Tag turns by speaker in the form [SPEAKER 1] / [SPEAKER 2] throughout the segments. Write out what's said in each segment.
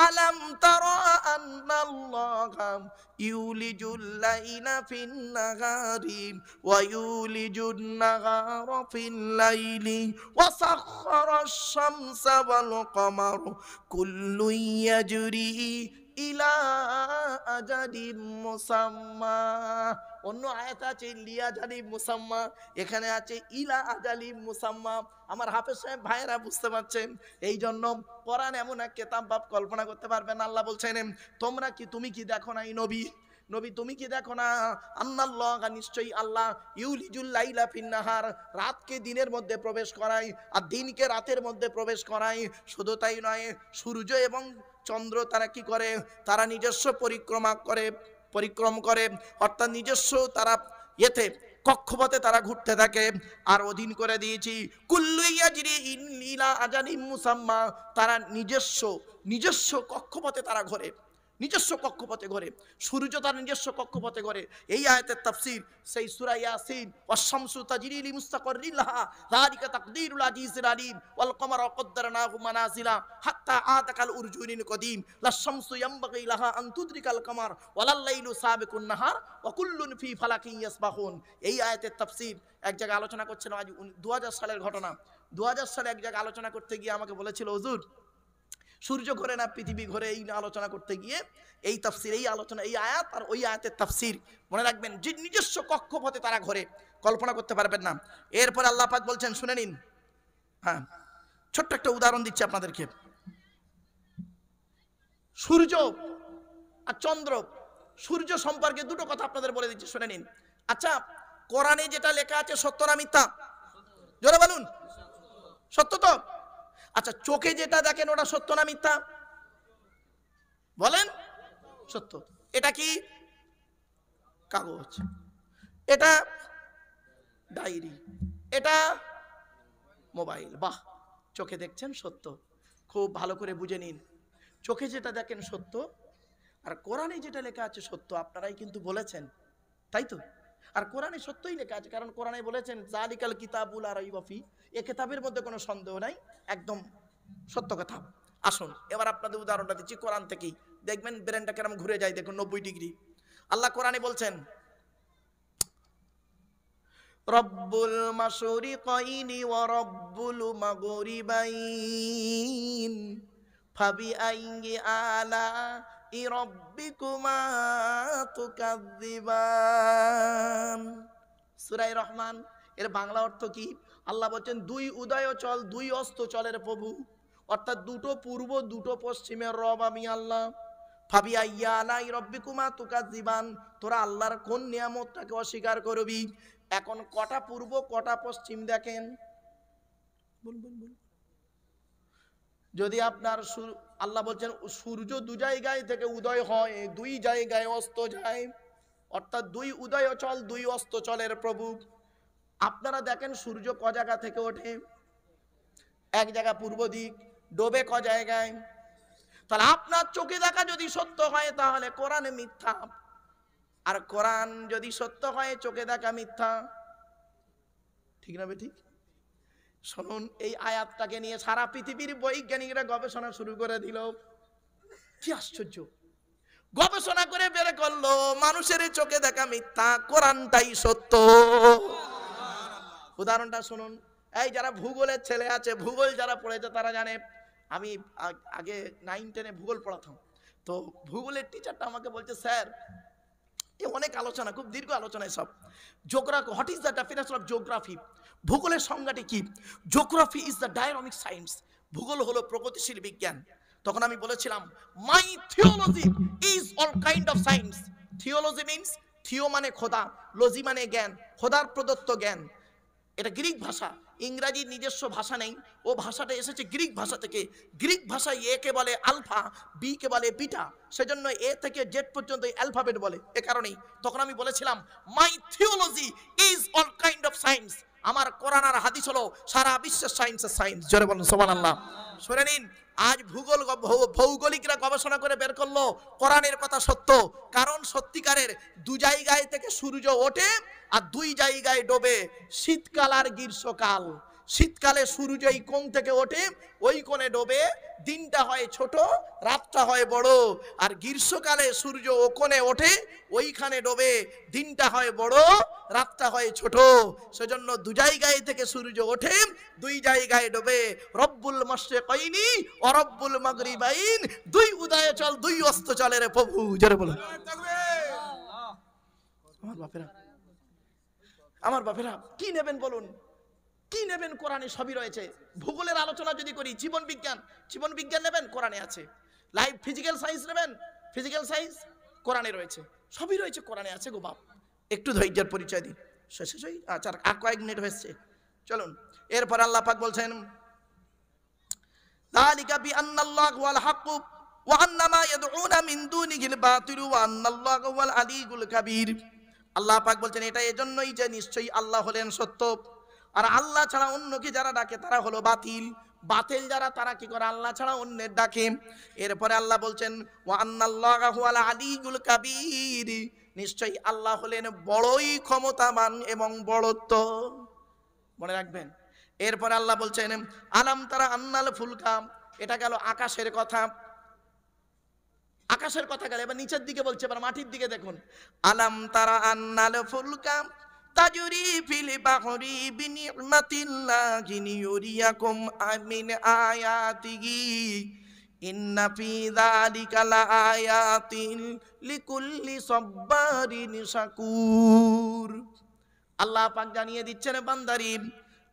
[SPEAKER 1] আলাম তারা আন্নাল্লাহা ইউলিজুল লাইলা ফিন নাহারি ওয়া ইউলিজুন নাহারা ফিল লাইলি ওয়া সাখখারাশ শামসা ওয়াল কমারা কুল্লুন ইয়াজরি ইলা আজালিম মুসাম্মা। অন্য আয়াত আছে লিয়াজালিম মুসাম্মা, এখানে আছে ইলা আজালিম মুসাম্মা। আমার হাফেজ সাহেব ভাইয়েরা বুঝতে পারছেন, এই জন্য কোরআন এমন এক কিতাব বাপ কল্পনা করতে পারবেন। আল্লাহ বলছেন তোমরা কি, তুমি কি দেখো না, এই নবী তুমি কি দেখো না, আন্নাল্লাহ নিশ্চয়ই আল্লাহ ইউলিজুল লাইলা ফিন নাহার, রাতকে দিনের মধ্যে প্রবেশ করায় আর দিনকে রাতের মধ্যে প্রবেশ করায়। শুধু তাই নয়, সূর্য এবং চন্দ্র তারা কি করে, তারা নিজস্ব পরিক্রম করে, অর্থাৎ নিজস্ব তারা এতে কক্ষপথে তারা ঘুরতে থাকে। আর অধীন করে দিয়েছি কুল্লু ইয়াজরি ইলা আজালিম মুসাম্মা, তারা নিজস্ব কক্ষপথে তারা ঘোরে, নিজস্ব কক্ষপথে ঘোরে। সূর্য তার নিজস্ব কক্ষপথে ঘোরে। এই আয়াতের তাফসীর সেই সূরা ইয়াসিন, ওয়াশ-শামসু তাজরি লিমুস্তাকাররিন লাহা যালিকা তাকদীরুল আজিজিল আলীম ওয়াল কমারা কদ্দারনাহু মানাজিলা হাত্তা আতাকাল উরজুনিল কদীম লাশ-শামসু ইয়ামবাগি লাহা আন তুদরিকাল কমার ওয়ালাল লাইলু সাবিকুন নাহার ওয়া কুল্লুন ফি ফালাকিন ইয়াসবাহুন। এই আয়াতের তাফসীর এক জায়গায় আলোচনা করছিলাম, আজ 2000 সালের ঘটনা। 2000 সালে এক জায়গায় আলোচনা করতে গিয়ে আমাকে বলেছিল, হুজুর সূর্য ঘোরে না পৃথিবী ঘোরে, এই আলোচনা করতে গিয়ে এই তাফসীর, এই আলোচনা, এই আয়াত আর ওই আয়াতের তাফসীর মনে রাখবেন, যে নিজস্ব কক্ষপথে তারা ঘোরে, কল্পনা করতে পারবেন না। এরপর আল্লাহ পাক বলছেন, শুনে নিন। হ্যাঁ, ছোট্ট একটা উদাহরণ দিচ্ছি আপনাদেরকে। সূর্য আর চন্দ্র, সূর্য সম্পর্কে দুটো কথা আপনাদের বলে দিচ্ছি, শুনে নিন। আচ্ছা, কোরআনে যেটা লেখা আছে সত্য না মিথ্যা? জোরে বলুন, সত্য তো? আচ্ছা, চোখে যেটা দেখেন ওটা সত্য না মিথ্যা? বলেন, সত্য। এটা কি? কাগজ, এটা ডায়েরি, এটা মোবাইল। বাহ, চোখে দেখছেন সত্য। খুব ভালো করে বুঝে নিন, চোখে যেটা দেখেন সত্য, আর কোরআনে যেটা লেখা আছে সত্য। আপনারাই কিন্তু বলেছেন, তাই তো? আর কোরআনে সত্যই লেখা আছে, কারণ কোরআনে বলেছেন জালিকাল কিতাবুল লা রাইবা ফি, এই কিতাবের মধ্যে কোনো সন্দেহ নাই, একদম সত্য কথা। আসুন এবার আপনাদের উদাহরণটা দিচ্ছি কোরআন থেকেই, দেখবেন ব্রেনটা কেমন ঘুরে যায়। দেখুন 90 ডিগ্রি। আল্লাহ কোরআনে বলছেন, রব্বুল মাশরিকাইনি ওয়া রব্বুল মাগরিবাইন ফাবিআইয়ি আলাই রাব্বিকুমা তুকাযযিবান। সূরা রহমান এর বাংলা অর্থ কি? আল্লাহ বলছেন, দুই উদয়চল, দুই অস্তচলের প্রভু, অর্থাৎ দুটো পূর্ব দুটো পশ্চিমের রব আমি আল্লাহ। ফাবিআইয়ি আলাই রাব্বিকুমা তুকাযযিবান, তোরা আল্লাহর কোন নিয়ামতটাকে অস্বীকার করবি? এখন কটা পূর্ব কটা পশ্চিম দেখেন? যদি আপনার আল্লাহ বলছেন সূর্য দু জায়গায় থেকে উদয় হয়, দুই জায়গায় অস্ত যায়, অর্থাৎ দুই উদয়চল দুই অস্তচলের প্রভু। আপনারা দেখেন সূর্য ক জায়গা থেকে ওঠে? এক জায়গা পূর্ব দিক, ডোবে ক জায়গায়? তাহলে আপনার চোখে দেখা যদি সত্য হয় তাহলে কোরআনে মিথ্যা, আর কোরআন যদি সত্য হয় চোখে দেখা মিথ্যা। ঠিক না ঠিক? শুনুন, এই আয়াতটাকে নিয়ে সারা পৃথিবীর বৈজ্ঞানিকরা গবেষণা শুরু করে দিল। কি আশ্চর্য! গবেষণা করে বের করলো মানুষের চোখে দেখা মিথ্যা, কোরআনটাই সত্য। উদাহরণটা শুনুন, এই যারা ভূগোলের ছেলে আছে, ভূগোল যারা পড়েছে তারা জানে, আমি আগে 9-10-এ ভূগোল পড়াতাম। তো ভূগোলের টিচারটা আমাকে বলছে, স্যার অনেক আলোচনা, খুব দীর্ঘ আলোচনা সব, geography, what is the definition of geography? ভূগোলের সংজ্ঞাটি কি? Geography is the dynamic science, ভূগোল হলো প্রগতিশীল বিজ্ঞান। তখন আমি বলেছিলাম, my theology is all kind of science. Theology means, theo মানে খোদা, লজি মানে জ্ঞান, খোদার প্রদত্ত জ্ঞান। এটা গ্রিক ভাষা, ইংরাজির নিজস্ব ভাষা নেই, ও ভাষাটা এসেছে গ্রিক ভাষা থেকে। গ্রিক ভাষায় এ কে বলে আলফা, বি কে বলে বিটা, সেজন্য এ থেকে জেড পর্যন্ত অ্যালফাবেট বলে, এ কারণেই। তখন আমি বলেছিলাম, my theology is all kind of science. আমার কোরআন আর হাদিস হলো সারা বিশ্বের সায়েন্সের সায়েন্স। জোরে বলুন সুবহানাল্লাহ। শুনে নিন, আজ ভৌগোলিকরা গবেষণা করে বের করলো কোরআনের কথা সত্য, কারণ সত্যিকারের দু জায়গায় থেকে সূর্য ওঠে আর দুই জায়গায় ডোবে, শীতকাল আর গ্রীষ্মকাল। শীতকালে সূর্য এই কোণ থেকে ওঠে, ওই কোণে ডোবে, দিনটা হয় ছোট, রাতটা হয় বড়। আর গ্রীষ্মকালে সূর্য ও কোণে ওঠে, ওইখানে ডোবে, দিনটা হয় বড়, রাতটা হয় ছোট। সেজন্য দু জায়গায় থেকে সূর্য ওঠে, দুই জায়গায় ডোবে। রব্বুল মাশরিকাইনি ওয়া রব্বুল মাগরিবাইন, দুই উদয় চল, দুই অস্ত চলে রে প্রভু। জোরে বলো। আমার বাপেরা কি নেবেন বলুন, কি নেবেন? কোরআনে সবই রয়েছে। ভূগোলের আলোচনা যদি করি, জীবন বিজ্ঞান নেবেন, কোরআনে আছে। লাইফ ফিজিক্যাল সায়েন্স নেবেন, ফিজিক্যাল সায়েন্স কোরআনে রয়েছে, সবই রয়েছে, কোরআনে আছে গো বাপ। একটু ধৈর্যের পরিচয় দিন, শেষ আচ্ছা আর কয়েক মিনিট হয়েছে, চলুন। এরপর আল্লাহ পাক বলছেন, যালিকা বিআন্নাল্লাহু হুয়াল হাক্কু ওয়া আন্না মা ইয়াদউনা মিন দুনিহিল বাতিলু ওয়া আন্নাল্লাহু হুয়াল আলিয়্যুল কাবীর। আল্লাহ পাক বলছেন এটা এজন্যই যে নিশ্চয়ই আল্লাহ হলেন সত্য, আর আল্লাহ ছাড়া অন্যকে যারা ডাকে তারা হলো বাতিল। বাতিল যারা, তারা কি করে? আল্লাহ ছাড়া অন্যের ডাকে। এরপরে আল্লাহ বলছেন ওয়া আন্নাল্লাহু হুয়াল আলিয়্যুল কাবীর, নিশ্চয়ই আল্লাহ হলেন বড়ই ক্ষমতাবান এবং বড়ত্ব, মনে রাখবেন। এরপরে আল্লাহ বলছেন আলাম তারা আন্নাল ফুলকা, এটা গেল আকাশের কথা, আকাশের কথা গেল। এবার নিচের দিকে বলছে, এবার মাটির দিকে দেখুন। আলাম তারা আন্নাল ফুলকা তাজরি ফিল বাহরি বিনিমাতিল্লাহি লিয়ুরিয়াকুম মিন আয়াতিহি ইন্না ফি যালিকা লাআয়াতিন লিকুল্লি সাব্বারিন শাকুর। আল্লাহ পাক জানিয়ে দিচ্ছেন বান্দারি,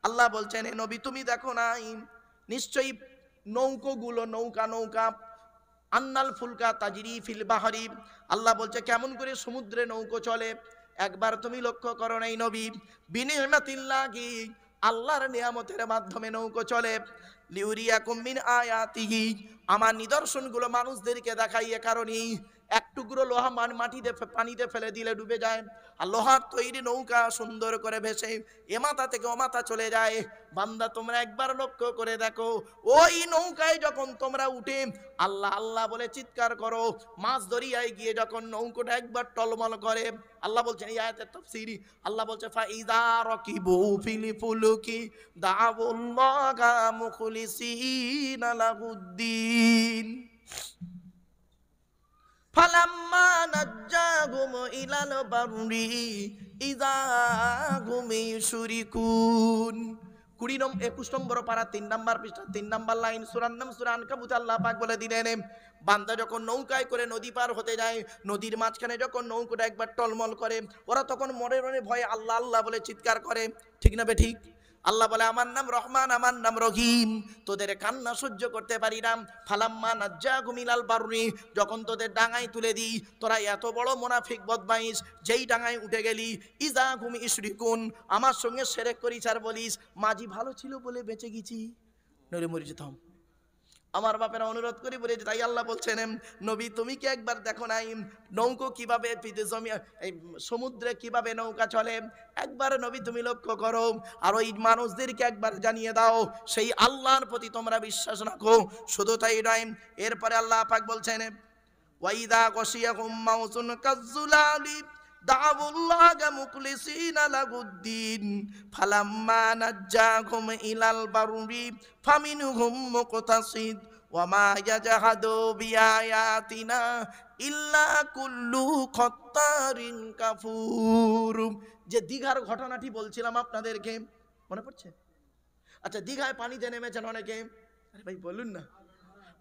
[SPEAKER 1] আল্লাহ বলছেন এ নবী তুমি দেখো নাই, নিশ্চয়ই নৌকাগুলো, নৌকা আন্নাল ফুলকা তাজরি ফিল বাহরি, আল্লাহ বলছে কেমন করে সমুদ্রে নৌকো চলে। একবার তুমি লক্ষ্য করো নাই নবী, বিনিমাতিল্লাহি, আল্লাহর নিয়ামতের মাধ্যমে নৌকো চলে। লিউরিয়াকুম মিন আয়াতিহি, আমার নিদর্শনগুলো মানুষদেরকে দেখাই, এ কারণেই এক টুকরো লোহা মাটিতে পানিতে ফেলে দিলে ডুবে যায়, আর লোহার তৈরি নৌকা সুন্দর করে ভেসে এ মাথা থেকে ও মাথা চলে যায়। বান্দা তোমরা একবার লক্ষ্য করে দেখো, ওই নৌকায় যখন তোমরা উঠে আল্লাহ আল্লাহ বলে চিৎকার করো, মাছ দরিয়ায় গিয়ে যখন নৌকাটা একবার টলমল করে, আল্লাহ বলছেন এই আয়াতের তাফসীর, আল্লাহ বলছে ফাইদা রাকিবু ফিল ফুলকি দাউল্লাহা মুখলিসিনা লাহুদ্দিন ফালাম্মা নাজ্জাহুম ইলাল বাররি ইযা হুম ইউশরিকুন। 21 নম্বর পারা 3 নম্বর পৃষ্ঠা 3 নম্বর লাইন, সূরার নাম সূরা আনকাবুত। আল্লাহ পাক বলে দিলেন বান্দা যখন নৌকায় করে নদী পার হতে যায়, নদীর মাঝখানে যখন নৌকাটা একবার টলমল করে, ওরা তখন মনে মনে ভয়ে আল্লাহ আল্লাহ বলে চিৎকার করে, ঠিক না বে ঠিক? আল্লাহ বলে আমার নাম রহমান, আমার নাম রহিম, তোদের কান্না সহ্য করতে পারি না। ফালাম্মা নাজ্জাহুম ইলাল বাররি, যখন তোদের ডাঙায় তুলে দিই, তোরা এত বড় মুনাফিক বদমাইশ, যেই ডাঙায় উঠে গেলি, ইযা হুম ইউশরিকুন, আমার সঙ্গে শিরক করিস আর বলিস মাঝি ভালো ছিল বলে বেঁচে গেছি, নইলে মরে যেতাম। আমার বাপেরা অনুরোধ করি বলে, তাই আল্লাহ বলছেন নবী তুমি কি একবার দেখো নাই নৌকো কিভাবে সমুদ্রে কিভাবে নৌকা চলে? একবার নবী তুমি লক্ষ্য করো, আর ওই মানুষদেরকে একবার জানিয়ে দাও সেই আল্লাহর প্রতি তোমরা বিশ্বাস রাখো। শুধু তাই নয়, এরপরে আল্লাহ পাক বলছেন ওয়াইদা গশিয়াহুম মাউজুন কাজ্জুলালি দাউল্লাহা মুখলিসিনা লাহুদ্দিন ফালাম্মা নাজ্জাহুম ইলাল বাররি ফামিনহুম মুকতাসিদ ওয়া মা ইয়াজহাদু বিআয়াতিনা ইল্লা কুল্লু খাত্তারিন কাফুর। যে দীঘার ঘটনাটি বলছিলাম আপনাদেরকে, মনে পড়ছে? আচ্ছা, দীঘায় পানিতে নেমেছেন অনেকে, আরে ভাই বলুন না,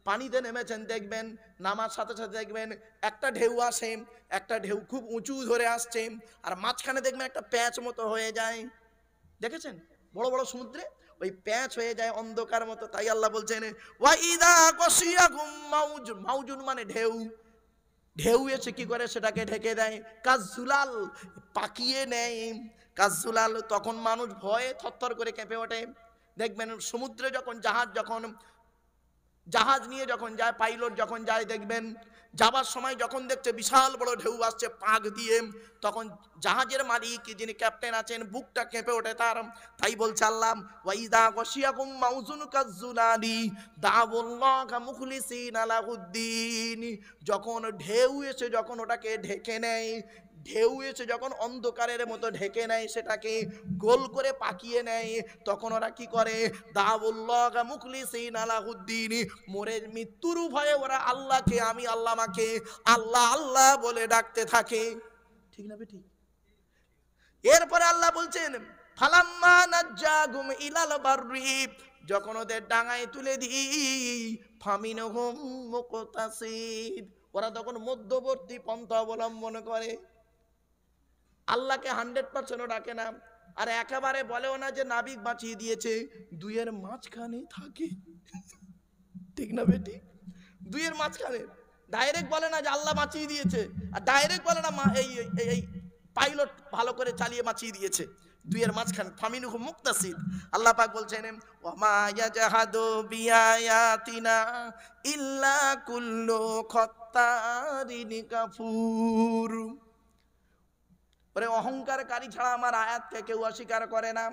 [SPEAKER 1] পানিতে নেমেছেন, দেখবেন নামার সাথে সাথে দেখবেন একটা ঢেউ আসে, একটা ঢেউ খুব উঁচু ধরে আসছে, আর মাঝখানে দেখবেন একটা প্যাঁচ মতো হয়ে যায়, দেখেছেন বড় বড় সমুদ্রে ওই প্যাঁচ হয়ে যায় অন্ধকার মতো। তাই আল্লাহ বলছেন ওয়াইদা গশিয়াহুম মাউজুন, মাউজুন মানে ঢেউ, ঢেউ এসে কি করে সেটাকে ঢেকে দেয়, কাজজুলাল পাকিয়ে নেয়, কাজজুলাল। তখন মানুষ ভয়ে থরথর করে কেঁপে ওঠে। দেখবেন সমুদ্রে যখন জাহাজ নিয়ে যখন যায়, পাইলট যখন যায়, দেখবেন যাবার সময় যখন দেখছে বিশাল বড় ঢেউ আসছে পাক দিয়ে, তখন জাহাজের মালিক যিনি ক্যাপ্টেন আছেন বুকটা কেঁপে ওঠে তার। তাই বলছে আল্লাহ ওয়াইদা গশিয়াকুম মাউজুন কাজ্জুলালি দাউল্লাহা মুখলিসিনা লাহুদ্দিন, যখন ঢেউ এসে যখন ওটাকে ঢেকে নেয়, ঢেউ এসে যখন অন্ধকারের মতো ঢেকে নেয়, সেটাকে গোল করে পাকিয়ে নেয়, তখন ওরা কি করে? দাউল্লাহ মুখলিসিন আলাহুদ্দিন, মরে মৃত্যুর ভয়ে ওরা আল্লাহকে, আমি আল্লাহ মাকে আল্লাহ আল্লাহ বলে ডাকতে থাকে। ঠিক না বেটি? এরপরে আল্লাহ বলছেন ফালাম্মা নাজ্জাহুম ইলাল বাররি, যখন ওদের ডাঙায় তুলে দিই, ফামিনহুম মুকতাসিদ, ওরা তখন মধ্যবর্তী পন্থা অবলম্বন করে। আল্লাহকে 100% ডাকে না, আর একেবারে বলেও না যে নাবিক বাঁচিয়ে দিয়েছে, দুইয়ের মাঝখানে থাকে। ঠিক না বেটি? দুইয়ের মাঝখানে ডাইরেক্ট বলে না যে আল্লাহ বাঁচিয়ে দিয়েছে, আর ডাইরেক্ট বলে না এই পাইলট ভালো করে চালিয়ে বাঁচিয়ে দিয়েছে। দুইয়ের মাঝখানে ফামিনহুম মুকতাসিদ। আল্লাহ পাক বলছেন ওয়ামা ইয়াজহাদু বিআয়াতিনা ইল্লা কুল্লু খাত্তারিন কাফুর। ওরে অহংকারকারী ছাড়া আমার আয়াতকে কেউ অস্বীকার করে না।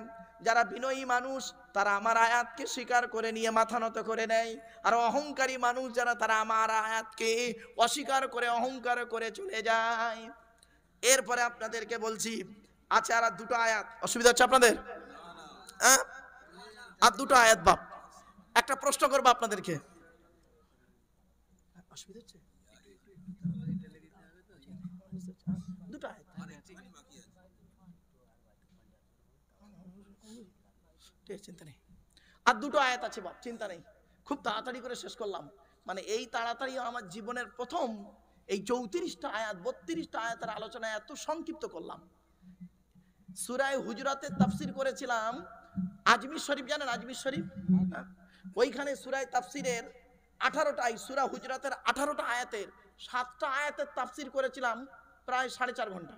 [SPEAKER 1] যারা বিনয়ী মানুষ তারা আমার আয়াতকে স্বীকার করে নিয়ে মাথা নত করে নেয়, আর অহংকারী মানুষ যারা, তারা আমার আয়াতকে অস্বীকার করে অহংকার করে চলে যায়। এরপরে আপনাদেরকে বলছি, আচ্ছা আর দুটো আয়াত, অসুবিধা হচ্ছে আপনাদের? আর দুটো আয়াত বাপ, একটা প্রশ্ন করবো আপনাদেরকে, অসুবিধা হচ্ছে? দুটো আয়াত, চিন্তা নেই, আর দুটো আয়াত আছে বাপ, চিন্তা নেই, খুব তাড়াতাড়ি করে শেষ করলাম। মানে এই তাড়াতাড়ি আমার জীবনের প্রথম এই 34টা আয়াত 32টা আয়াতের আলোচনা এত সংক্ষিপ্ত করলাম। সূরা হুজুরাতের তাফসীর করেছিলাম, আজমির শরীফ জানেন? আজমির শরীফ, ওইখানে সূরা তাফসীরের 18টাই, সূরা হুজুরাতের 18টা আয়াতের 7টা আয়াতের তাফসীর করেছিলাম প্রায় 4.5 ঘন্টা।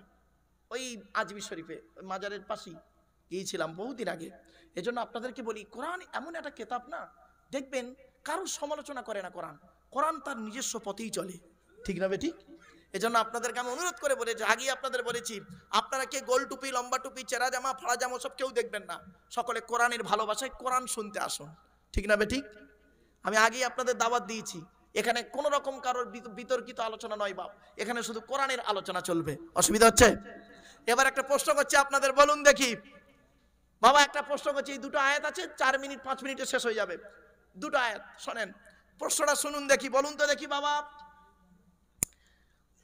[SPEAKER 1] ওই আজমির শরীফে মাজারের পাশেই গিয়েছিলাম বহুদিন আগে। এজন্য আপনাদেরকে বলি, কোরআন এমন একটা কিতাব না, দেখবেন কারোর সমালোচনা করে না কোরআন, কোরআন তার নিজস্ব পথেই চলে। ঠিক না বেঠিক? এজন্য আপনাদেরকে আমি অনুরোধ করে বলেছি, আগেই আপনাদের বলেছি, আপনারা কে গোল টুপি, লম্বা টুপি, চেরা জামা, ফাড়া জামা সব কেউ দেখবেন না, সকলে কোরআনের ভালোবাসায় কোরআন শুনতে আসুন। ঠিক না বেঠিক? আমি আগেই আপনাদের দাওয়াত দিয়েছি, এখানে কোন রকম কারোর বিতর্কিত আলোচনা নয় বাপ, এখানে শুধু কোরআনের আলোচনা চলবে। অসুবিধা হচ্ছে? এবার একটা প্রশ্ন করছি আপনাদের, বলুন দেখি বাবা, একটা প্রশ্ন করছি, এই দুটো আয়াত আছে, 4 মিনিট 5 মিনিটে শেষ হয়ে যাবে। দুটো আয়াত শোনেন, প্রশ্নটা শুনুন দেখি, বলুন তো দেখি বাবা,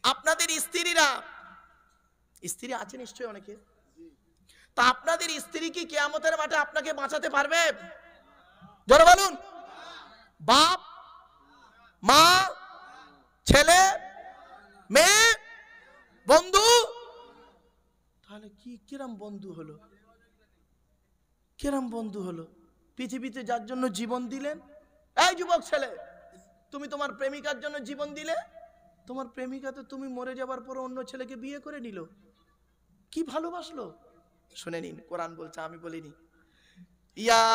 [SPEAKER 1] আপনাদের স্ত্রীরা, স্ত্রী আছে নিশ্চয়ই অনেকে, তা আপনাদের স্ত্রী কি কিয়ামতের মাঠে আপনাকে বাঁচাতে পারবে? জোরে বলুন। বাপ, মা, ছেলে, মেয়ে, বন্ধু, তাহলে কি কিরম বন্ধু হলো? কিরম বন্ধু হলো? পৃথিবীতে যার জন্য জীবন দিলেন, এই যুবক ছেলে, তুমি তোমার প্রেমিকার জন্য জীবন দিলে, তোমার প্রেমিকা তো তুমি মরে যাবার পর অন্য ছেলেকে বিয়ে করে নিল, কি ভালোবাসলো? শুনে নিন, কোরআন বলছে, আমি বলিনি। ইয়া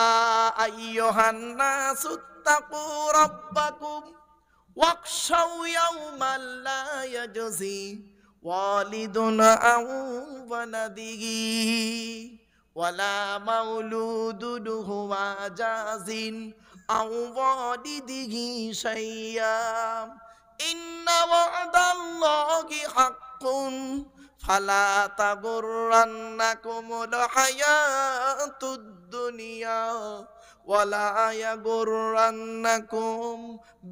[SPEAKER 1] আইয়ুহান নাসুত্তাকু রাব্বাকুম ওয়াখশাউ ইয়াওমান লা ইয়াজজি ওয়ালিদুন আন ওয়ালাদিহি ওয়ালা মাউলুদুন হুয়া জাযিন আও ওয়ালিদিহি শাইয়্যা ইন্না ওয়া'দাল্লাহি হাক্কুন ফালা তাগুররান্নাকুমুল হায়াতুদ দুনিয়া ওয়ালা ইয়াগুররান্নাকুম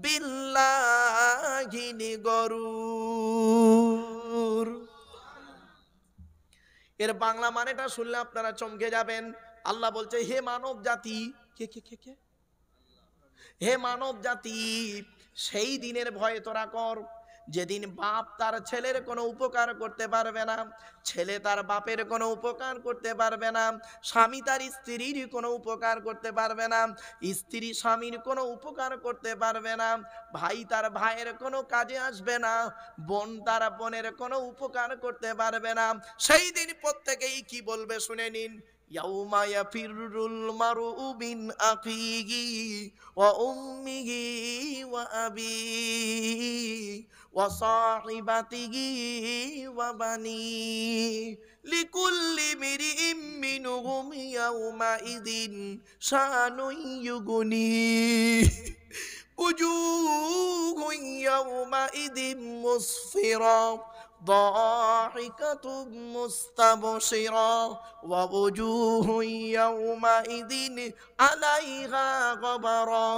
[SPEAKER 1] বিল্লাহিল গরুর। এর বাংলা মানেটা শুনলে আপনারা চমকে যাবেন। আল্লাহ বলছে, হে মানব জাতি, কে কে কে কে হে মানব জাতি, সেই দিনের ভয়ে তোরা কর যেদিন বাপ তার ছেলের কোনো উপকার করতে পারবে না, ছেলে তার বাপের কোনো উপকার করতে পারবে না, স্বামী তার স্ত্রীর কোনো উপকার করতে পারবে না, স্ত্রী স্বামীর কোনো উপকার করতে পারবে না, ভাই তার ভাইয়ের কোনো কাজে আসবে না, বোন তার বোনের কোনো উপকার করতে পারবে না। সেই দিন প্রত্যেকেই কি বলবে শুনে নিন, ইয়াউমা ইয়াফিরুল মারউ মিন আখিহি ওয়া উম্মিহি ওয়া আবিহি ওয়া সাহিবাতিহি ওয়া বানিহি লিকুল্লি মিরইম মিনহুম ইয়াউমা ইযিন শানুন ইউগনিহি উজুহুন ইয়াউমা ইযিন মুসফিরা ضاحكة مستبشرة ووجوه يومئذ عليها غبرة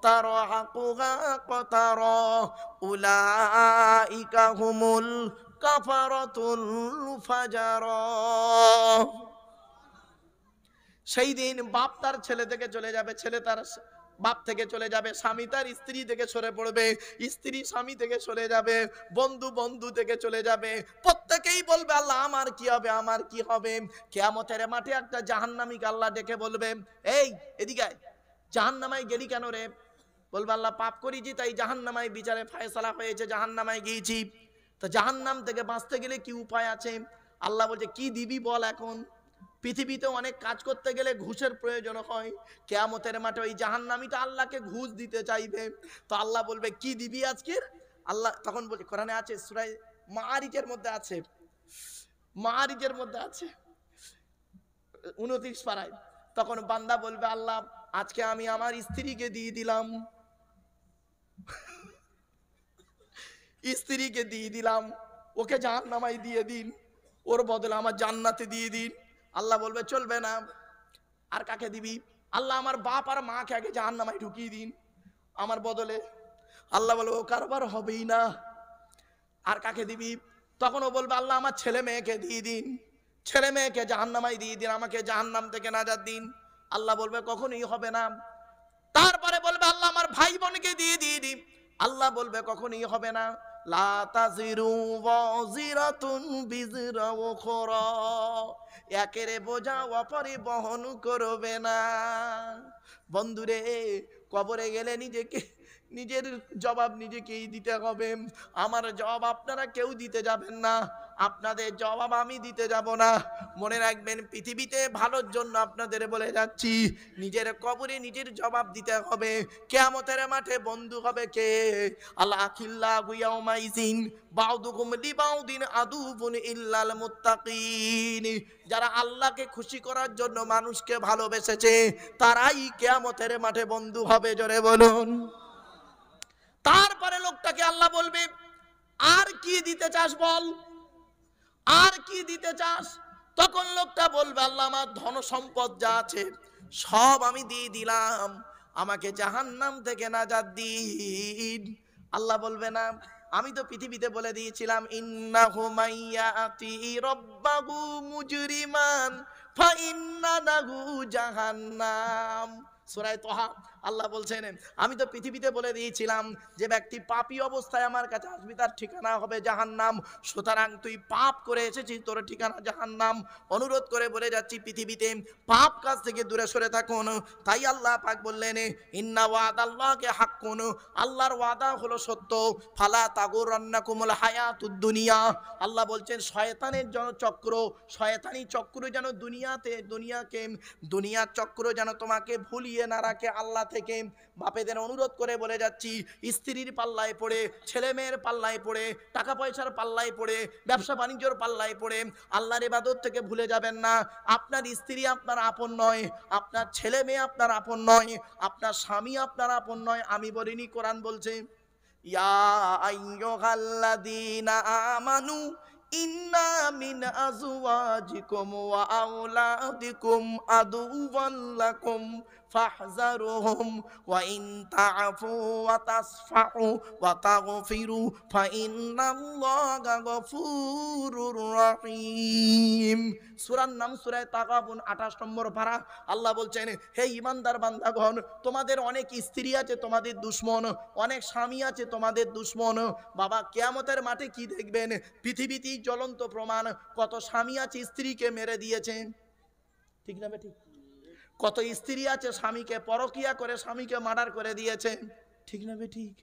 [SPEAKER 1] ترهقها قترا أولئك هم الكفرة الفجرة। সেই দিন বাপ তার ছেলে থেকে চলে যাবে, ছেলে তার বাপ থেকে চলে যাবে, স্বামী তার স্ত্রী থেকে সরে পড়বে, স্ত্রী স্বামী থেকে চলে যাবে, বন্ধু বন্ধু থেকে চলে যাবে। প্রত্যেকেই বলবে আল্লাহ আমার কি হবে, আমার কি হবে। কিয়ামতের মাঠে একটা জাহান্নামীকে আল্লাহ ডেকে বলবে, এই এদিকে আয়, জাহান্নামায় গেলি কেন রে? বলবে আল্লাহ পাপ করেছি তাই জাহান্নামায় বিচারে ফয়সালা হয়েছে, জাহান্নামায় গিয়েছি। তো জাহান্নাম থেকে বাঁচতে গেলে কি উপায় আছে? আল্লাহ বলছে কি দিবি বল। এখন পৃথিবীতে অনেক কাজ করতে গেলে ঘুষের প্রয়োজন হয়, কিয়ামতের মাঠে ওই জাহান্নামীটা আল্লাহকে ঘুষ দিতে চাইবে। তো আল্লাহ বলবে কি দিবি আজকের? আল্লাহ তখন বলছে, কোরআনে আছে, সূরা মাআরিজের মধ্যে আছে, মাআরিজের মধ্যে আছে 29 পারায়। তখন বান্দা বলবে আল্লাহ আজকে আমি আমার স্ত্রীকে দিয়ে দিলাম, স্ত্রীকে দিয়ে দিলাম, ওকে জাহান্নামায় দিয়ে দিন, ওর বদলে আমার জান্নাতে দিয়ে দিন। আল্লাহ বলবে চলবে না। আর কাকে দিবি? আল্লাহ আমার বাপ আর মাকে আগে জাহান্নামায় ঢুকিয়ে দিন আমার বদলে। আল্লাহ বলবে ও কারবার হবেই না। আর কাকে দিবি? তখন ও বলবে আল্লাহ আমার ছেলে মেয়েকে দিয়ে দিন, ছেলে মেয়েকে জাহান্নামায় দিয়ে দিন, আমাকে জাহান্নাম থেকে নাজাত দিন। আল্লাহ বলবে কখনোই হবে না। তারপরে বলবে আল্লাহ আমার ভাই বোনকে দিয়ে দিন। আল্লাহ বলবে কখনোই হবে না। লা তাজিরু ওয়াজিরাতুন বিজরা উখরা, একের বোঝা অপরে বহন করবে না। বন্ধুরে, কবরে গেলে নিজের জবাব নিজেকেই দিতে হবে। আমার জবাব আপনারা কেউ দিতে যাবেন না, আপনাদের জবাব আমি দিতে যাব না। মনে রাখবেন পৃথিবীতে ভালোর জন্য আপনাদের বলে যাচ্ছি, নিজের কবরে নিজের জবাব দিতে হবে। কিয়ামতের মাঠে বন্ধু হবে কে? আল্লাহিল্লাহু ইয়াউমাইযিন বাউদুকুম লিবাউদিন আদুবুন ইল্লাল মুত্তাকিন। যারা আল্লাহকে খুশি করার জন্য মানুষকে ভালোবেসেছে তারাই কিয়ামতের মাঠে বন্ধু হবে, জোরে বলুন। তারপরে লোকটাকে আল্লাহ বলবে আর কি দিতে চাস বল, আর কি দিতে চাস? তখন লোকটা বলবে আল্লাহ আমার ধন সম্পদ যা আছে সব আমি দিয়ে দিলাম, আমাকে জাহান্নাম থেকে নাজাত দিন। আল্লাহ বলবে না, আমি তো পৃথিবীতে বলে দিয়েছিলাম ইন্নাহু মাইয়াতি রাব্বাহু মুজরিমান ফাইন্না লাহু জাহান্নাম। সূরা তাহা আল্লাহ বলছেন আমি তো পৃথিবীতে বলে দিয়েছিলাম যে ব্যক্তি পাপী অবস্থায় আমার কাছে আসবে তার ঠিকানা হবে জাহান্নাম। সুতরাং তুই পাপ করে এসেছিস, তোর ঠিকানা জাহান্নাম। অনুরোধ করে বলে যাচ্ছি পৃথিবীতে পাপ কাজ থেকে দূরে সরে থাকুন। তাই আল্লাহ পাক বললেন ইন্না ওয়াদাল্লাহি হাক্কুন, আল্লাহর ওয়াদা হলো সত্য। ফালা তাগুররান্নাকুমুল হায়াতুদ দুনিয়া, আল্লাহ বলছেন শয়তানের চক্র, শয়তানি চক্র যেন দুনিয়ার চক্র যেন তোমাকে ভুলিয়ে না রাখে আল্লাহ থেকে। বাপেদের অনুরোধ করে বলে যাচ্ছি, স্ত্রীর পাল্লায় পড়ে, ছেলে মেয়ের পাল্লায় পড়ে, টাকা পয়সার পাল্লায় পড়ে, ব্যবসা বাণিজ্যর পাল্লায় পড়ে আল্লাহর ইবাদত থেকে ভুলে যাবেন না। আপনার স্ত্রী আপনার আপন নয়, আপনার ছেলে মেয়ে আপনার আপন নয়, আপনার স্বামী আপনার আপন নয়। আমি বলিনি, কোরআন বলছে ইয়া আইয়ুহাল্লাযীনা আমানু ইন্না মিন আজওয়াজিকুম ওয়া আওলাদিকুম আদুওয়ান লাকুম ফাহযারুহুম ওয়া ইন তা'ফু ওয়া তাসফাহু ওয়া তাগফিরু ফাইন্নাল্লাহা গফুরুর রহিম। সূরার নাম সূরা তাগাবুন 28 নম্বর পারা। আল্লাহ বলছেন হে ঈমানদার বান্দাগণ, তোমাদের অনেক স্ত্রী আছে তোমাদের দুশমন, অনেক স্বামী আছে তোমাদের দুশমন। বাবা কিয়ামতের মাঠে কি দেখবেন? পৃথিবীতেই জ্বলন্ত প্রমাণ, কত স্বামী আছে স্ত্রীকে মেরে দিয়েছে, ঠিক না বেঠিক? কত স্ত্রী আছে স্বামীকে পরকিয়া করে স্বামীকে মার্ডার করে দিয়েছে, ঠিক না বেঠিক?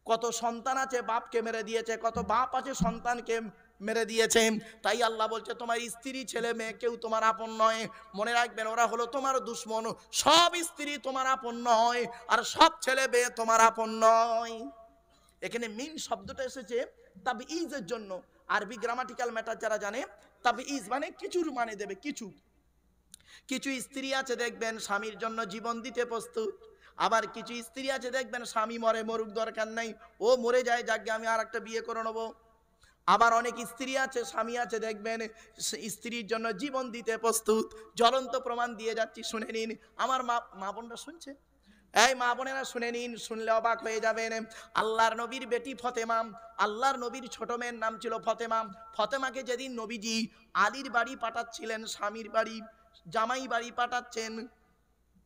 [SPEAKER 1] কত সন্তান আছে বাপকে মেরে দিয়েছে, কত বাপ আছে সন্তানকে মেরে দিয়েছে। তাই আল্লাহ বলছে তোমার স্ত্রী ছেলে মেয়ে কেউ তোমার আপন নয়। মনে রাখবেন ওরা হলো তোমার দুশমন। সব স্ত্রী তোমার আপন নয়, আর সব ছেলে মেয়ে তোমার আপন নয়। এখানে মিন শব্দটা এসেছে তাবঈজের জন্য। আরবি গ্রামাটিক্যাল ম্যাটার যারা জানে, তাবঈজ মানে কিছুর মানে দেবে, কিছু। কিছু স্ত্রী আছে দেখবেন স্বামীর জন্য জীবন দিতে প্রস্তুত, আবার কিছু স্ত্রী আছে দেখবেন স্বামী মরে, মরুক দরকার নাই, ও মরে যায়, যাকে আমি আর একটা বিয়ে করে নেবো। আবার অনেক স্ত্রী আছে, স্বামী আছে, দেখবেন স্ত্রীর জন্য জীবন দিতে প্রস্তুত। জ্বলন্ত প্রমাণ দিয়ে যাচ্ছি, শুনে নিন। আমার মা বোনরা শুনছে? এই মা বোনেরা শুনে নিন, শুনলে অবাক হয়ে যাবেন। আল্লাহর নবীর বেটি ফতেমা, আল্লাহর নবীর ছোট মেয়ের নাম ছিল ফতেমা। ফতেমাকে যেদিন নবীজি আলীর বাড়ি পাঠাচ্ছিলেন, স্বামীর বাড়ি, জামাই বাড়ি পাঠাচ্ছেন,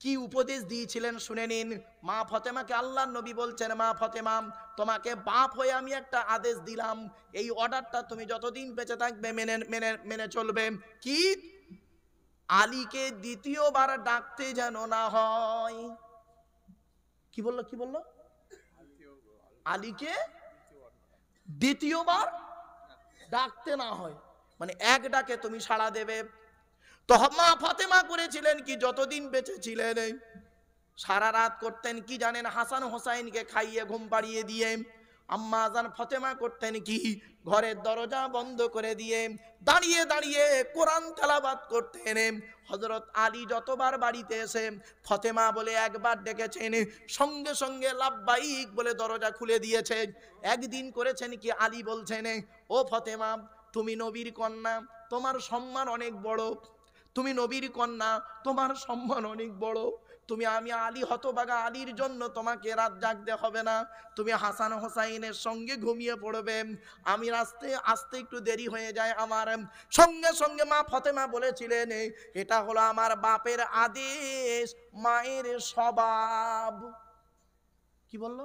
[SPEAKER 1] কি উপদেশ দিয়েছিলেন শুনে নিন। মা ফতেমাকে আল্লাহর নবী বলছেন, মা ফতেমা, তোমাকে বাপ হয়ে আমি একটা আদেশ দিলাম, এই অর্ডারটা তুমি যতদিন বেঁচে থাকবে মেনে মেনে মেনে চলবে। কি? আলীকে দ্বিতীয়বার ডাকতে যেন না হয়। কি বললো? কি বললো? আলীকে দ্বিতীয়বার ডাকতে না হয়, মানে এক ডাকে তুমি সাড়া দেবে। তো মা ফাতেমা করেছিলেন কি, যতদিন বেঁচে ছিলেন সারা রাত করতেন কি জানেন? হাসান হোসাইনকে খাইয়ে ঘুম পাড়িয়ে দিয়ে আম্মা আজান ফতেমা করতেন কি, ঘরের দরজা বন্ধ করে দিয়ে দাঁড়িয়ে দাঁড়িয়ে কোরআন তেলাওয়াত করতেন। হযরত আলী যতবার বাড়িতে এসে ফতেমা বলে একবার ডেকেছেন, সঙ্গে সঙ্গে লাব্বাইক বলে দরজা খুলে দিয়েছে। একদিন করেছেন কি, আলী বলছেন, ও ফতেমা, তুমি নবীর কন্যা, তোমার সম্মান অনেক বড়। তুমি নবীর কন্যা, তোমার সম্মান অনেক বড়। আমি আলী হতভাগা আলীর জন্য তোমাকে রাত জাগতে হবে না, তুমি হাসান হোসাইনের সঙ্গে ঘুমিয়ে পড়বে। আমি আসতে আসতে একটু দেরি হয়ে যায় আমার। সঙ্গে সঙ্গে মা ফতেমা বলেছিলেন, এটা হলো আমার বাপের আদেশ, মায়ের স্বভাব। কি বললো?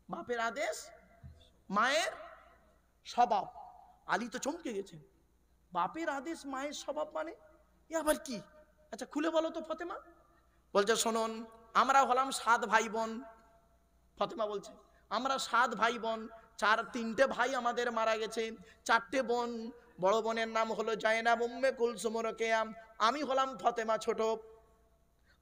[SPEAKER 1] বাপের আদেশ, মায়ের স্বভাব। আলী তো চমকে গেছেন, বাপের আদেশ মায়ের স্বভাব মানে এ আবার কি? আচ্ছা খুলে বলো তো ফতেমা। বলছে, শুনুন, আমরা হলাম 7 ভাই বোন। ফতেমা বলছে, আমরা 7 ভাই বোন, 3টে ভাই আমাদের মারা গেছে, 4টে বোন। বড় বোনের নাম হলো জায়নাব উম্মে কুলসুম রোকেয়া, আমি হলাম ফতেমা ছোট।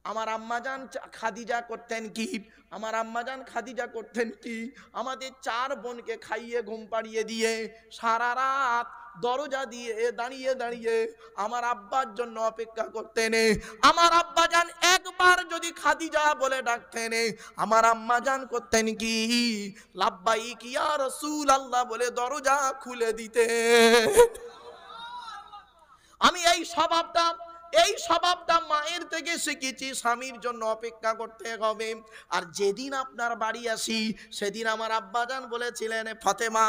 [SPEAKER 1] আমার আম্মাজান খাদিজা করতেন কি, আমার আম্মাজান খাদিজা করতেন কি, আমাদের 4 বোনকে খাইয়ে ঘুম পাড়িয়ে দিয়ে সারা রাত দরজা দিয়ে দাঁড়িয়ে দাঁড়িয়ে আমার আব্বার জন্য অপেক্ষা করতেন। আমার আব্বাজান একবার যদি খাদিজা বলে ডাকতেন, আমার আম্মাজান করতেন কি, লাব্বাইক ইয়া রাসূলুল্লাহ বলে দরজা খুলে দিতেন। আমি এই স্বভাবটা মায়ের থেকে শিখেছি, স্বামীর জন্য অপেক্ষা করতে হবে। আর যেদিন আপনার বাড়ি আসি, সেদিন আমার আব্বাজান বলেছিলেন, ফতেমা,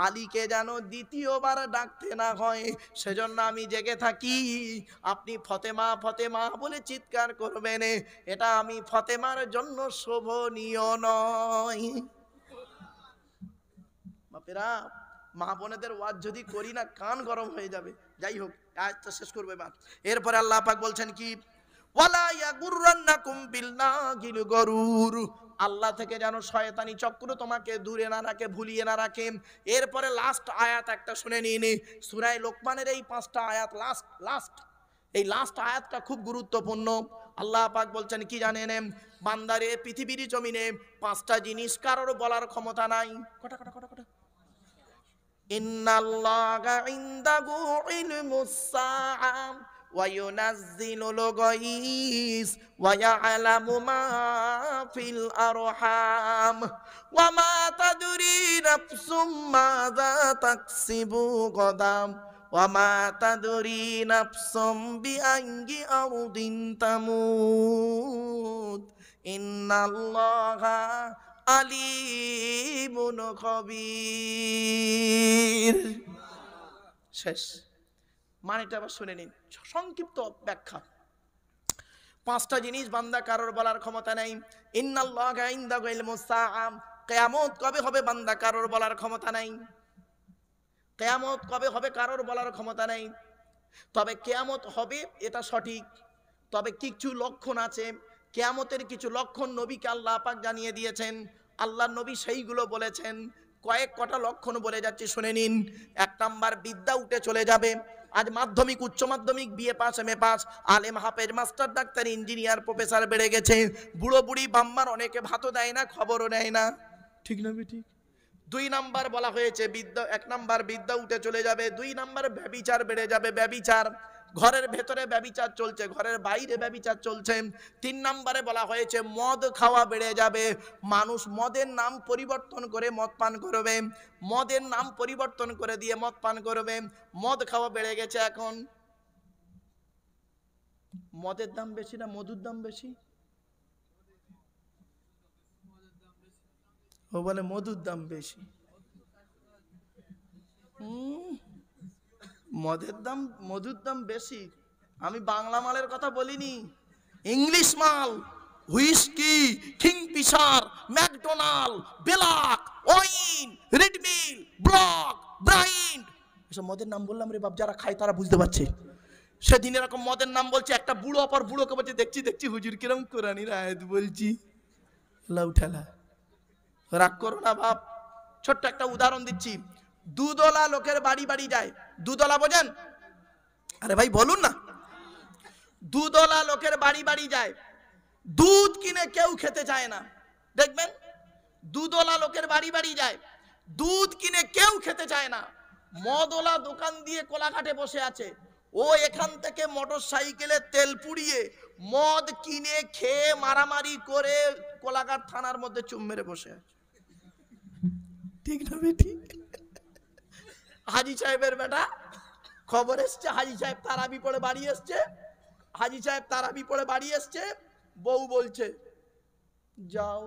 [SPEAKER 1] আলীকে যেন দ্বিতীয়বার ডাকতে না হয়, সেজন্য আমি জেগে থাকি। আপনি ফতেমা ফতেমা বলে চিৎকার করবেন, এটা আমি ফতেমার জন্য শোভনীয় নয়। বাপেরা, মা বোনেদের ওয়াজ যদি করি না, কান গরম হয়ে যাবে। যাই হোক, আয়াতটা শেষ করবে এবার। এরপরে আল্লাহ পাক বলছেন কি, ওয়ালা ইয়াগুররান্নাকুম বিল্লাহিল গরুর, আল্লাহ থেকে যেন শয়তানি চক্র তোমাকে দূরে না রাখে, ভুলিয়ে না রাখে। এরপরে লাস্ট আয়াত একটা শুনে নিন, সূরা লোকমানের এই 5টা আয়াত, এই লাস্ট আয়াতটা খুব গুরুত্বপূর্ণ। আল্লাহ পাক বলছেন কি জানেন? বান্দারে, পৃথিবীর জমিনে 5টা জিনিস কারোর বলার ক্ষমতা নাই। কটা কটা কটা কটা? ইন্নাল্লাহা ইনদাহু ইলমুস সাআ ওয়া ইউনাজ্জিলুল গায়স ওয়া ইয়ালামু মা ফিল আরহাম ওয়া মা তাদরি নাফসুম মাযা তাকসিবু গাদাম ওয়া মা তাদরি নাফসুম বিআইয়ি আরদিন তামুত ইন্নাল্লাহা আলিমুন খবীর। শেষ। মানেটা আবার শুনে নিন, সংক্ষিপ্ত ব্যাখ্যা। 5টা জিনিস বান্দা কারোর বলার ক্ষমতা নেই। ইন্নাল্লাহা ইনদাহু ইলমুস সাআ, কিয়ামত কবে হবে বান্দা কারোর বলার ক্ষমতা নাই। কিয়ামত কবে হবে কারোর বলার ক্ষমতা নেই। তবে কিয়ামত হবে এটা সঠিক। তবে কিছু লক্ষণ আছে, কিয়ামতের কিছু লক্ষণ নবীকে আল্লাহ পাক জানিয়ে দিয়েছেন। আল্লাহ নবী সেইগুলো বলেছেন। কটা লক্ষণ বলে যাচ্ছি, শুনে নিন। 1 নাম্বার, বিদ্যা উঠে চলে যাবে। আজ মাধ্যমিক, উচ্চ মাধ্যমিক, বিএ পাস, এমএ পাস, আলেম, হাফেজ, মাস্টার, ডাক্তার, ইঞ্জিনিয়ার, প্রফেসর বেড়ে গেছে। বুড়ো বুড়ি বাম্মার অনেকে ভাতও দেয় না, খবরও নেয় না। ঠিক না ঠিক? 2 নাম্বার বলা হয়েছে বিদ্যা। 1 নাম্বার বিদ্যা উঠে চলে যাবে। 2 নাম্বার ব্যভিচার বেড়ে যাবে। ব্যভিচার ঘরের ভেতরে ব্যভিচার চলছে, ঘরের বাইরে ব্যভিচার চলছে। 3 নম্বরে বলা হয়েছে মদ খাওয়া বেড়ে যাবে, মানুষ মদের নাম পরিবর্তন করে মদ পান করবে, মদের নাম পরিবর্তন করে দিয়ে মদ পান করবে। মদ খাওয়া বেড়ে গেছে। এখন মদের দাম বেশি না মধুর দাম বেশি? ও বলে মধুর দাম বেশি। মধুর দাম বেশি। আমি বাংলা মালের কথা বলিনি, ইংলিশ মাল, হুইস্কি, কিংফিশার, ম্যাকডোনাল্ড, বেলাক, ওয়াইন, রেড মিল, ব্লক, ব্রাইন্ড, এসব মদের নাম বললাম রে বাপ, যারা খায় তারা বুঝতে পারছে। সেদিন এরকম মদের নাম বলছে, একটা বুড়ো অপর বুড়োকে বলছে দেখছি দেখছি হুজুর কিরম কোরআনির আয়াত বলছি। লাউ ঠেলা, রাগ করো না বাপ। ছোট্ট একটা উদাহরণ দিচ্ছি। দুধওয়ালা লোকের বাড়ি বাড়ি যায়। দুধওয়ালা বোঝেন? আরে ভাই বলুন না। দুধওয়ালা লোকের বাড়ি বাড়ি যায়, দুধ কিনে কেউ খেতে চায় না। দেখবেন দুধওয়ালা লোকের বাড়ি বাড়ি যায়, দুধ কিনে কেউ খেতে চায় না। মদওয়ালা দোকান দিয়ে কোলাঘাটে বসে আছে, ও এখান থেকে মোটর সাইকেলে তেল পুড়িয়ে মদ কিনে খেয়ে মারামারি করে কোলাঘাট থানার মধ্যে চুম মেরে বসে আছে। ঠিক না বেটি? হাজি সাহেবের বেটা খবর এসছে, হাজি সাহেব তারাবি পড়ে বাড়ি এসছে। হাজি সাহেব তারাবি পড়ে বাড়ি এসছে, বউ বলছে যাও।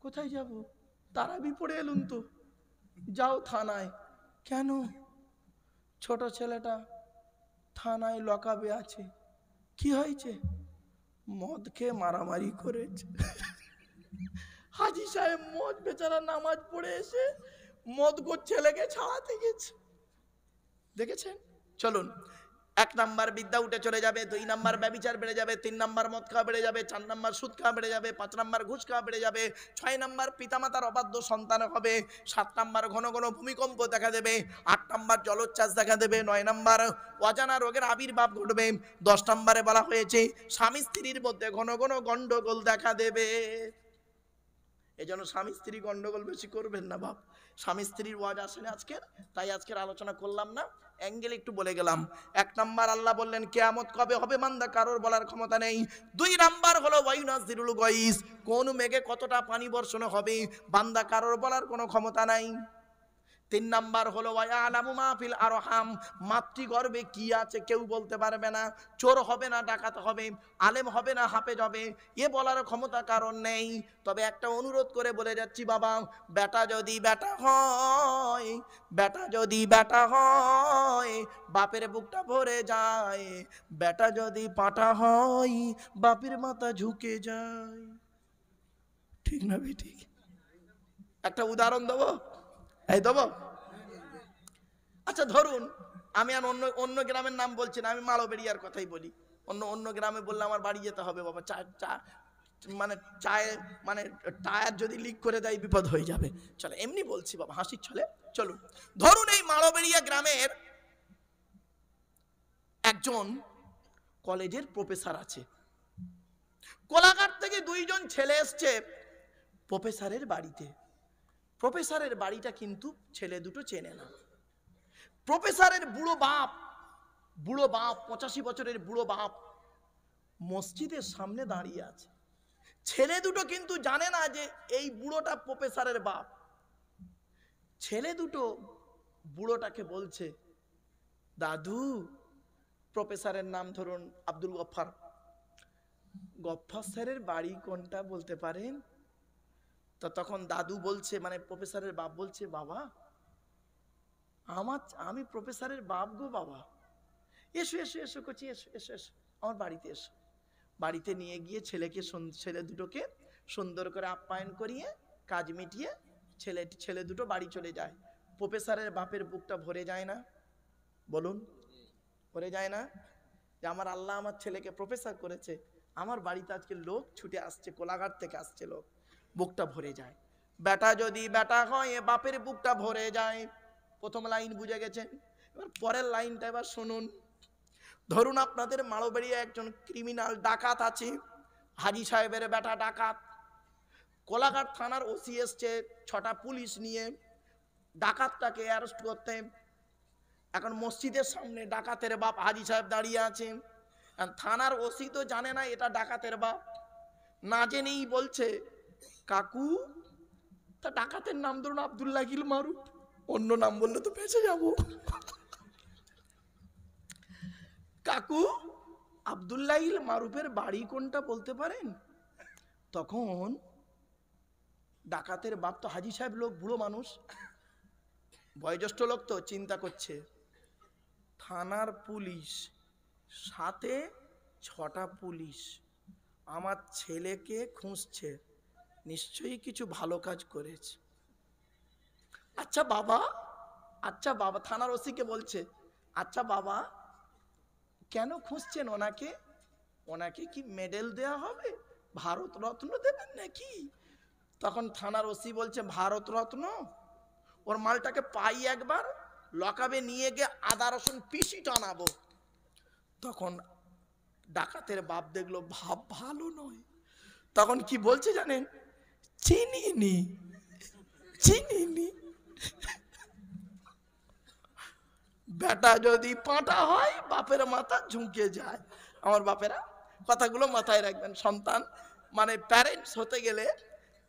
[SPEAKER 1] কোথায় যাব? তারাবি পড়ে এলুন তো। যাও থানায়। কেন? ছোট ছেলেটা থানায় লকআপে আছে। কি হয়েছে? মদ খেয়ে মারামারি করেছে। হাজি সাহেব মদ বেচারা নামাজ পড়ে এসে মদ গো ছেলেকে ছাড়াতে গেছে। দেখেছেন? চলুন, 1 নাম্বার বিদ্যা উঠে চলে যাবে, 2 নাম্বার ব্যভিচার বেড়ে যাবে, 3 নাম্বার মদ খাওয়া বেড়ে যাবে, 4 নাম্বার সুদ খাওয়া বেড়ে যাবে, 5 নাম্বার ঘুষ খাওয়া বেড়ে যাবে, 6 নাম্বার পিতামাতার অবাধ্য সন্তান হবে, 7 নাম্বার ঘন ঘন ভূমিকম্প দেখা দেবে, 8 নাম্বার জলোচ্ছ্বাস দেখা দেবে, 9 নাম্বার অজানা রোগের আবির্ভাব ঘটবে, 10 নাম্বারে বলা হয়েছে স্বামী স্ত্রীর মধ্যে ঘন ঘন গন্ডগোল দেখা দেবে। এজন্য স্বামী স্ত্রী গন্ডগোল বেশি করবেন না বাপ। স্বামী স্ত্রীর ওয়াজ আসেনি আজকের, তাই আজকের আলোচনা করলাম না, অ্যাঙ্গেল একটু বলে গেলাম। 1 নাম্বার আল্লাহ বললেন কিয়ামত কবে হবে বান্দা কারোর বলার ক্ষমতা নেই। 2 নাম্বার হলো ওয়ায়ুনাজিরুল গায়স, কোন মেঘে কতটা পানি বর্ষণ হবে বান্দা কারোর বলার কোনো ক্ষমতা নাই। 3 নাম্বার হলো ওয়ায়ালামু মা ফিল আরহাম, মাতৃগর্ভে কি আছে কেউ বলতে পারবে না। চোর হবে না ডাকাত হবে, আলেম হবে না হাফেজ হবে, এ বলার ক্ষমতা কারণ নেই। তবে একটা অনুরোধ করে বলে যাচ্ছি বাবা, বেটা যদি বেটা হয়, বেটা যদি বেটা হয় বাপের বুকটা ভরে যায়, বেটা যদি পাটা হয় বাপের মাথা ঝুঁকে যায়। ঠিক না বেঠিক? একটা উদাহরণ দেবো, এই দেবো। আচ্ছা ধরুন, আমি আর অন্য গ্রামের নাম বলছি না, আমি মালবেড়িয়ার কথাই বলি। অন্য গ্রামে বললে আমার বাড়ি যেতে হবে বাবা, মানে টায়ার যদি লিক করে দেয় বিপদ হয়ে যাবে। চলো এমনি বলছি বাবা, হাসির ছলে। চলুন ধরুন এই মালবেড়িয়া গ্রামের একজন কলেজের প্রফেসর আছে। কোলাঘাট থেকে 2 জন ছেলে এসছে প্রফেসরের বাড়িতে। প্রফেসরের বাড়িটা কিন্তু ছেলে দুটো চেনে না। প্রফেসরের বুড়ো বাপ 85 বছরের বুড়ো বাপ মসজিদের সামনে দাঁড়িয়ে আছে। ছেলে দুটো কিন্তু জানে না যে এই বুড়োটা প্রফেসরের বাপ। ছেলে দুটো বুড়োটাকে বলছে দাদু, প্রফেসরের নাম ধরুন আব্দুল গফফার, গফফার স্যারের বাড়ি কোনটা বলতে পারেন? তো তখন দাদু বলছে, মানে প্রফেসরের বাপ বলছে, বাবা আমি প্রফেসরের বাপ গো বাবা, এসো এসো এসো করছি, এসো এসো এসো আমার বাড়িতে এসো। বাড়িতে নিয়ে গিয়ে ছেলে দুটোকে সুন্দর করে আপ্যায়ন করিয়ে কাজ মিটিয়ে ছেলে দুটো বাড়ি চলে যায়। প্রফেসরের বাপের বুকটা ভরে যায় না? বলুন, ভরে যায় না? যে আমার আল্লাহ আমার ছেলেকে প্রফেসর করেছে, আমার বাড়িতে আজকে লোক ছুটে আসছে, কোলাঘাট থেকে আসছে লোক, বুকটা ভরে যায়। বেটা যদি বেটা হয় বাপের বুকটা ভরে যায়। প্রথম লাইন বুঝে গেছেন, এবার পরের লাইনটা এবার শুনুন। ধরুন আপনাদের মালবেড়িয়া একজন ক্রিমিনাল ডাকাত আছে, হাজি সাহেবের বেটা ডাকাত। কোলাঘাট থানার ওসি এসছে 6টা পুলিশ নিয়ে ডাকাতটাকে অ্যারেস্ট করতে। এখন মসজিদের সামনে ডাকাতের বাপ হাজি সাহেব দাঁড়িয়ে আছেন, থানার ওসি তো জানে না এটা ডাকাতের বাপ, না জেনেই বলছে কাকু, তা ডাকাতের নাম ধরুন আব্দুল্লাহ গিল মারুফ, অন্য নাম বললে তো বেঁচে যাব। কাকু, আব্দুল্লাহ গিল মারুফের বাড়ি কোনটা বলতে পারেন? তখন ডাকাতের বাপ তো হাজি সাহেব লোক, বুড়ো মানুষ, বয়োজ্যেষ্ঠ লোক, তো চিন্তা করছে থানার পুলিশ, সাথে 6টা পুলিশ আমার ছেলেকে খুঁজছে, নিশ্চয়ই কিছু ভালো কাজ করেছে। আচ্ছা বাবা, থানার ওসিকে বলছে, আচ্ছা বাবা কেন খুঁজছেন ওনাকে? ওনাকে কি মেডেল দেয়া হবে, ভারত রত্ন দেবেন নাকি? তখন থানার ওসি বলছে ভারত রত্ন, ওর মালটাকে পাই একবার লকাবে নিয়ে গিয়ে আদা রসুন পিষি টানাবো। তখন ডাকাতের বাপ দেখলো ভাব ভালো নয়, তখন কি বলছে জানেন? চিনিনি। বেটা যদি পাঁটা হয় বাপের মাথা ঝুঁকে যায়। আমার বাপেরা কথাগুলো মাথায় রাখবেন। সন্তান মানে প্যারেন্টস হতে গেলে,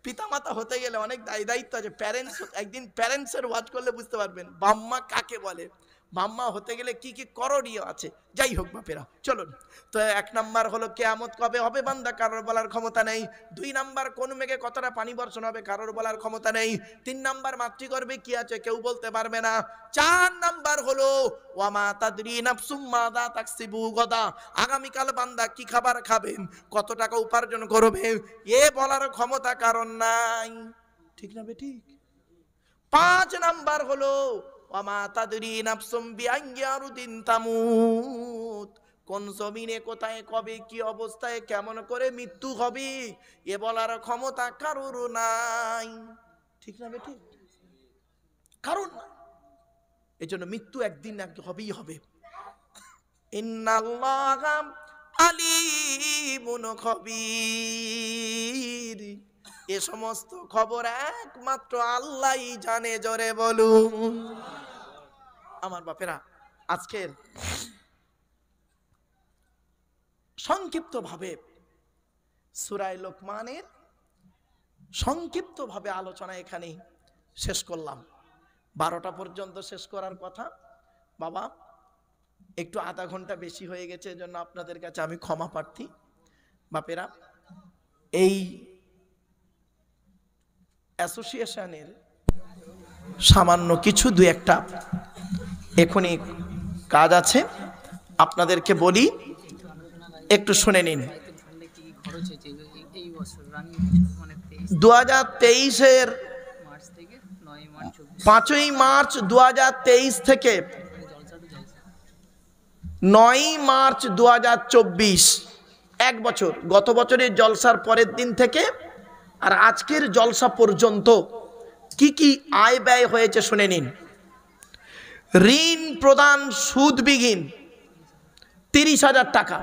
[SPEAKER 1] পিতামাতা হতে গেলে অনেক দায়িত্ব আছে। প্যারেন্টস, একদিন প্যারেন্টসের ওয়াচ করলে বুঝতে পারবেন বাম্মা কাকে বলে, বাম্মা হতে গেলে কি কি করণীয় আছে। যাই হোক বাপেরা, চলুন। তো 1 নাম্বার হলো কিয়ামত কবে হবে বান্দা, কারোর বলার ক্ষমতা নেই। 2 নাম্বার কোন মেঘে কতটা পানি বর্ষণ হবে, কারোর বলার ক্ষমতা নেই। 3 নাম্বার মাতৃগর্ভে কি আছে কেউ বলতে পারবে না। 4 নাম্বার হলো ওয়ামা তাদরি নাফসুম মাযা তাকসিবু গাদা, আগামীকাল বান্দা কি খাবার খাবেন, কত টাকা উপার্জন করবে, এ বলার ক্ষমতা কারণ নাই। ঠিক না বেঠিক? 5 নাম্বার হলো ওয়ামা তাদরি নাফসুম বিআইয়ি আরদিন তামুত, কোন জমিনে কোথায় কবে কি অবস্থায় কেমন করে মৃত্যু হবে, এ বলার ক্ষমতা কারোর নাই। ঠিক না বেঠিক? কারণ না। এজন্য মৃত্যু একদিন হবেই হবে। ইন্নাল্লাহা আলিমুন খবীর, এ সমস্ত খবর একমাত্র আল্লাহই জানে। জোরে বলুন। আমার বাপেরা, আজকের সংক্ষিপ্ত ভাবে সূরা লোকমানের সংক্ষিপ্ত ভাবে আলোচনা এখানে শেষ করলাম। 12টা পর্যন্ত শেষ করার কথা। বাবা একটু আধা ঘন্টা বেশি হয়ে গেছে, এজন্য আপনাদের কাছে আমি ক্ষমা প্রার্থী। বাপেরা, এই অ্যাসোসিয়েশনের সামান্য কিছু 2-1টা এখনই কাজ আছে, আপনাদেরকে বলি, একটু শুনে নিন। 2023-এর 5ই মার্চ 2023 থেকে 9ই মার্চ 2024, 1 বছর, গত বছরের জলসার পরের দিন থেকে আর আজকের জলসা পর্যন্ত কি কি আয় ব্যয় হয়েছে শুনে নিন। ঋণ প্রদান সুদবিহীন 30,000 টাকা।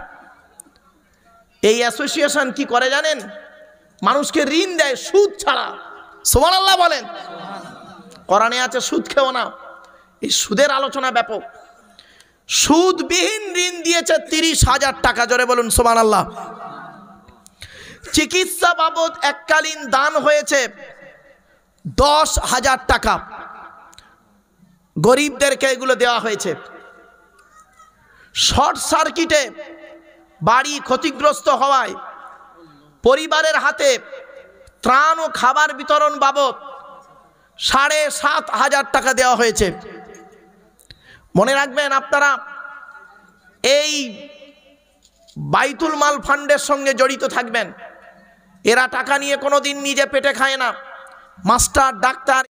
[SPEAKER 1] এই অ্যাসোসিয়েশন কি করে জানেন? মানুষকে ঋণ দেয় সুদ ছাড়া। সুবহানাল্লাহ বলেন। কোরআনে আছে সুদ খেও না। এই সুদের আলোচনা ব্যাপক। সুদবিহীন ঋণ দিয়েছে 30,000 টাকা। জোরে বলুন সুবহানাল্লাহ। চিকিৎসা বাবদ এককালীন দান হয়েছে 10,000 টাকা, গরিবদেরকে এগুলো দেওয়া হয়েছে। শর্ট সার্কিটে বাড়ি ক্ষতিগ্রস্ত হওয়ায় পরিবারের হাতে ত্রাণ ও খাবার বিতরণ বাবদ 7,500 টাকা দেওয়া হয়েছে। মনে রাখবেন আপনারা, এই বাইতুল মাল ফান্ডের সঙ্গে জড়িত থাকবেন। এরা টাকা নিয়ে কোনোদিন নিজে পেটে খায় না। Master, doctor